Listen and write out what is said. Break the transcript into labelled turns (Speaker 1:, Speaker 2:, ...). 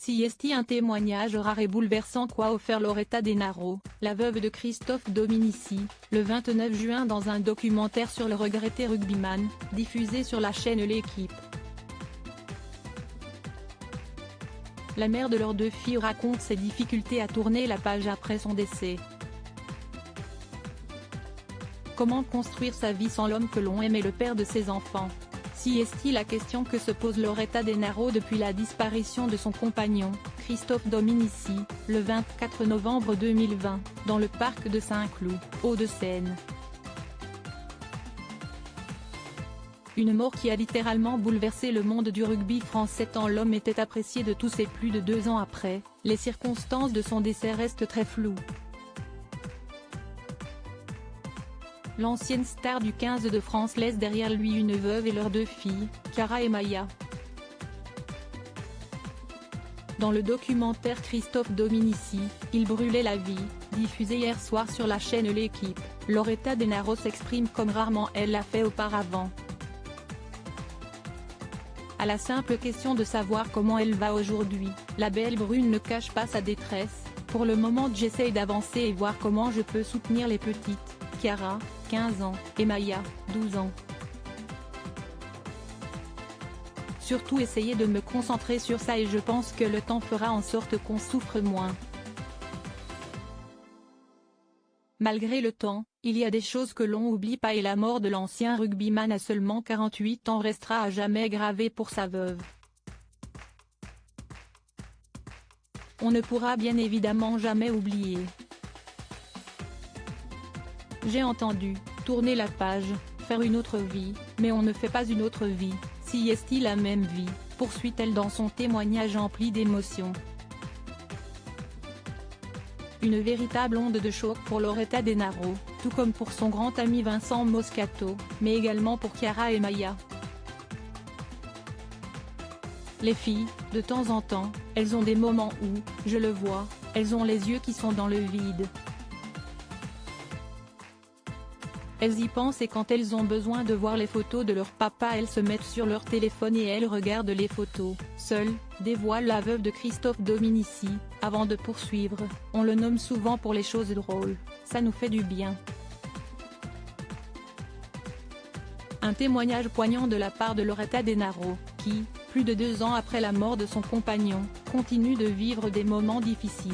Speaker 1: Si est un témoignage rare et bouleversant qu'a offert Loretta Denaro, la veuve de Christophe Dominici, le 29 juin dans un documentaire sur le regretté rugbyman, diffusé sur la chaîne L'Équipe. La mère de leurs 2 filles raconte ses difficultés à tourner la page après son décès. Comment construire sa vie sans l'homme que l'on aime et le père de ses enfants? Si est la question que se pose Loretta Denaro depuis la disparition de son compagnon, Christophe Dominici, le 24 novembre 2020, dans le parc de Saint-Cloud, Hauts-de-Seine. Une mort qui a littéralement bouleversé le monde du rugby français tant l'homme était apprécié de tous et plus de 2 ans après, les circonstances de son décès restent très floues. L'ancienne star du 15 de France laisse derrière lui une veuve et leurs 2 filles, Cara et Maya. Dans le documentaire Christophe Dominici, il brûlait la vie, diffusé hier soir sur la chaîne L'Équipe, Loretta Denaro s'exprime comme rarement elle l'a fait auparavant. À la simple question de savoir comment elle va aujourd'hui, la belle brune ne cache pas sa détresse. Pour le moment j'essaye d'avancer et voir comment je peux soutenir les petites, Cara, 15 ans, et Maya, 12 ans. Surtout essayer de me concentrer sur ça et je pense que le temps fera en sorte qu'on souffre moins. Malgré le temps, il y a des choses que l'on oublie pas et la mort de l'ancien rugbyman à seulement 48 ans restera à jamais gravée pour sa veuve. On ne pourra bien évidemment jamais oublier. J'ai entendu, tourner la page, faire une autre vie, mais on ne fait pas une autre vie, si est-il la même vie, poursuit-elle dans son témoignage empli d'émotions. Une véritable onde de choc pour Loretta Denaro, tout comme pour son grand ami Vincent Moscato, mais également pour Cara et Maya. Les filles, de temps en temps, elles ont des moments où, je le vois, elles ont les yeux qui sont dans le vide. Elles y pensent et quand elles ont besoin de voir les photos de leur papa elles se mettent sur leur téléphone et elles regardent les photos, seule, dévoile la veuve de Christophe Dominici, avant de poursuivre, on le nomme souvent pour les choses drôles, ça nous fait du bien. Un témoignage poignant de la part de Loretta Denaro, qui, plus de 2 ans après la mort de son compagnon, continue de vivre des moments difficiles.